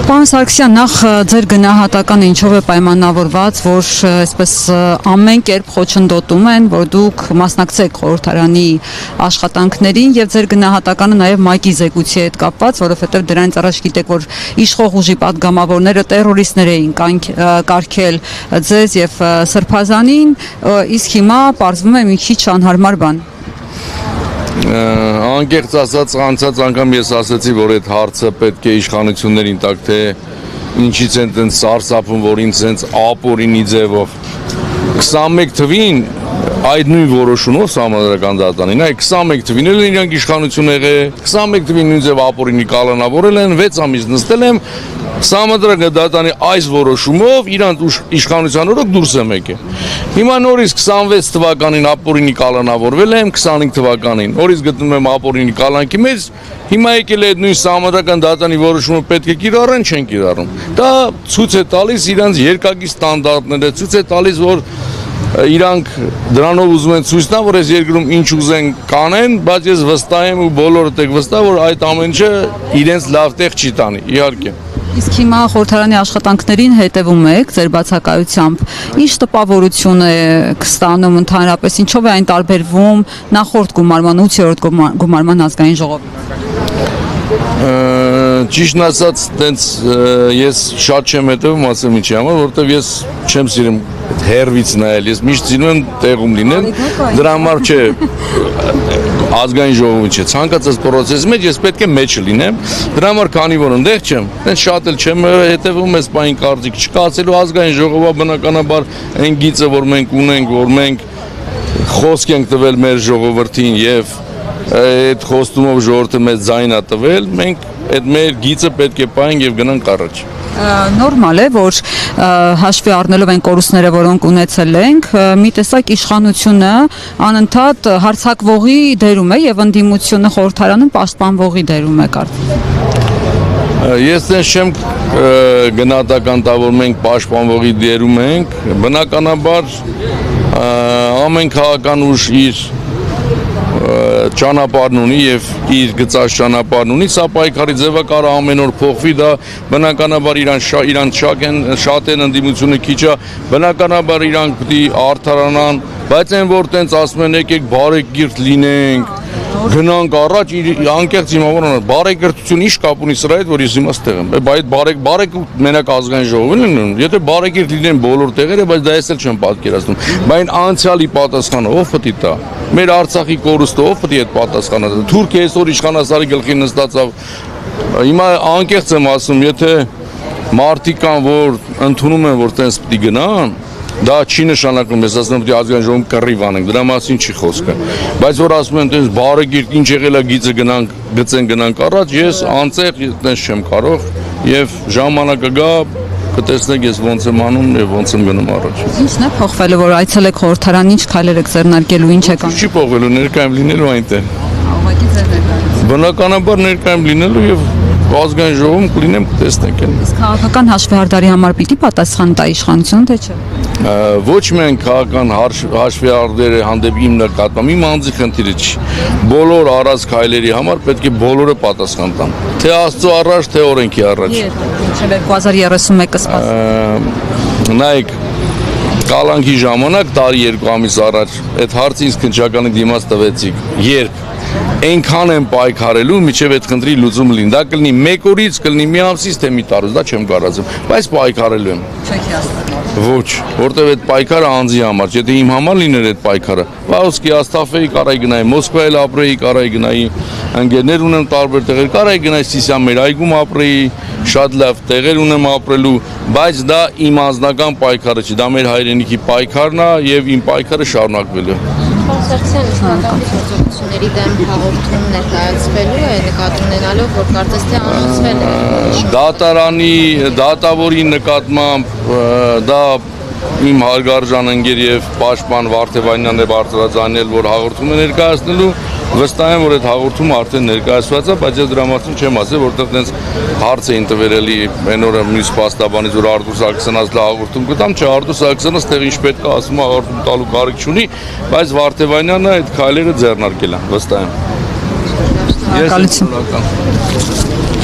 Պարոն Սարգսյան, նախ ձեր գնահատականը ինչով է պայմանավորված, որ այսպես ամեն կերպ խոչընդոտում են, որ դուք մասնակցեք խորհրդարանի աշխատանքներին եւ ձեր գնահատականը նաեւ ՄԱԿ-ի զեկույցի հետ կապված, որովհետեւ դրանից առաջ գիտեք, որ իշխող ուժի падգամավորները տերորիստներ էին կարգել ձեզ եւ Սրբազանին, իսկ հիմա պարզվում է մի քիչ անհարմար բան։ Անկեղծ ասած անցած անգամ ես ասացի, որ այդ հարցը պետք է իշխանություններին տակ, թե ինչից են տենց սարսափում, որ ինձ տենց ապօրինի ձևով 21 թվին այդ նույն որոշումով Սահմանադրական դատարանին, այ 21 թվին էլ իրանք իշխանություն եղել, 21 թվին նույն ձև ապօրինի կալանավորել են, 6 ամիս նստել եմ Սահմանադրական դատարանի այս որոշումով իրանք իշխանության օրոք դուրս եմ եկել։ Հիմա նորից 26 թվականին ապօրինի կալանավորվել եմ, 25 թվականին նորից գտնում եմ ապօրինի կալանքի մեջ, հիմա եկել է այդ նույն Սահմանադրական դատարանի որոշումը պետք է կիրառեն, չեն կիրառում։ Դա ցույց է տալիս իրանք երկակի ստանդարտները, ցույց է տալիս, որ իրանք դրանով ուզում են ցույց տան, որ այս երկրում ինչ ուզեն կանեն, բայց ես վստահ եմ ու բոլորդ եք վստահ, որ այդ ամենը իրենց լավ տեղ չի տանի, իհարկե։ Իսկ հիմա խորհրդարանի աշխատանքներին հետևում եք ձեր բացակայությամբ, ինչ տպավորություն եք ստանում ընդհանրապես, ինչով է այն տարբերվում նախորդ գումարման 8-րդ գումարման ազգային ժողովի։ Ճիշտն ասած, տենց ես շատ չեմ հետևում, ասեմ ինչի համար, որովհետև ես չեմ սիրում հերվից նայել, ես միշտ սիրում եմ տեղում լինել, դրա համար չէ ազգային ժողովի չէ, ցանկացած process-ի մեջ ես պետք է մեջը լինեմ, դրա համար քանի որ ընդեղ չեմ, տենց շատ էլ չեմ հետևում, այս բանի կարծիք չկա, ասելու ազգային ժողովը բնականաբար այն գիծը, որ մենք ունենք, որ մենք խոսք ենք տվել մեր ժողովրդին եւ այդ խոստումով ժողովուրդը մեծ ձայն է տվել, մենք այդ մեր գիծը պետք է պահենք եւ գնանք առաջ։ Նորմալ է, որ հաշվի առնելով այն կորուստները, որոնք ունեցել ենք, մի տեսակ իշխանությունը անընդհատ հարձակվողի դերում է եւ ընդդիմությունը խորհրդարանում պաշտպանվողի դերում է կարծես։ Ես չեմ գնահատական տա, որ մենք պաշտպանվողի դերում ենք, բնականաբար ամեն քաղաքական ուժ իր ճանապարհն ունի եւ իր գծած ճանապարհն ունի, սա պայքարի ձևը կարա ամեն օր փոխվի, դա բնականաբար իրանք շատ են ընդդիմությունը քիչ է, բնականաբար իրանք պիտի արդարանան, բայց այն որ տենց ասում են եկեք բարեկիրթ լինենք, գնանք առաջ, անկեղծ իմավորան, բարեկիրթություն ինչ կապ ունի սրա հետ, որ ես հիմա ստեղ եմ, այդ բարեկիրթ մենակ ազգային ժողովին են, եթե բարեկիրթ լինեն բոլոր տեղերը, բայց դա ես էլ չեմ պատկերացնում, բայց անցյալի պատասխանը ով պետք է տա։ Մեր Արցախի կորուստը ով պետք է այդ պատասխանը տա։ Թուրքիա այսօր իշխանասարի գլխին նստածավ։ Հիմա անկեղծ եմ ասում, եթե մարդիկ կան, որ ընդունում են, որ տենց պետք է գնան, դա չի նշանակում, ես ասում եմ, պետք է ազգային ժողովում կռիվ անենք, դրա մասին չի խոսքը։ Բայց որ ասում են, տենց բարեկիրթ ինչ եղել է գիծը գնանք, գծեն գնանք առաջ, ես անցեղ տենց չեմ կարող եւ ժամանակը գա կտեսնեք ես ոնց եմ անում եւ ոնց եմ գնում առաջ։ Ինչն է փոխվելու, որ այցելեք խորհրդարան, ինչ քայլեր եք ձեռնարկելու, ինչ եք անում։ Չի փոխվելու, ներկայ եմ լինելու այնտեղ։ Ուղղակի ձեր ներկայացում։ Բնականաբար ներկայ եմ լինելու եւ ազգային ժողովում կլինեմ, կտեսնենք այն։ Իսկ քաղաքական հաշվեհարդարի համար պիտի պատասխան տա իշխանությունը, թե չէ։ Ոչ միայն քաղաքական հաշվեհարդերը հանդեպ իմ նկատմամբ, իմ անձի խնդիրը չի։ Բոլոր առած քայլերի համար պետք է բոլորը պատասխան տան։ Թե Աստծո առաջ, թե օրենքի առաջ։ Մինչև 2031-ը սպասում։ Նայեք, կալանքի ժամանակ տարի 2 ամիս առաջ այդ հարցը ինձ քննչականի դիմաց տվեցիք։ Երբ այնքան եմ պայքարելու, միջև այդ խնդրի լուծումը լինի։ Դա կլինի 1 օրից, կլինի մի ամսից, թե մի տարուց, դա չեմ կարծում, բայց պայքարելու եմ։ Չեք հաստատել։ Ոչ, որտեվ այդ պայքարը անձի համար, եթե իմ համար լիներ այդ պայքարը, Վաղոսկի Աստաֆեի կարայի գնայի, Մոսկվայել ապրեի, կարայի գնայի, ընկերներ ունեմ տարբեր տեղեր, կարայի գնայի Սիսիան մեր այգում ապրեի, շատ լավ տեղեր ունեմ ապրելու, բայց դա իմ անձնական պայքարը չի, դա մեր հայրենիքի պայքարն է եւ իմ պայքարը շարունակվելու է։ Սարգսյան իշխանական գործողությունների դեմ հաղորդում ներկայացվելու է, նկատի ունենալով, որ կարծես թե անոնցվել է։ Դատարանի դատավորի նկատմամբ դա իմ հարգարժան ընկեր եւ պաշտպան Վարդևանյանն է բարձրաձայնել, որ հաղորդում է ներկայացնելու, վստահ եմ, որ այդ հաղորդումը արդեն ներկայացված է, բայց ես դրա մասին չեմ ասել, որտեղ տենց հարց էին տվերելի այն օրը մյուս փաստաբանից, որ Արտուր Սարգսյանն ասել հաղորդում կտամ, չէ, Արտուր Սարգսյանը ստեղ ինչ պետք է ասում է, հաղորդում տալու կարիք չունի, բայց Վարդևանյանը այդ քայլերը ձեռնարկել է, վստահ եմ։ Շնորհակալություն։ շնորհակալ։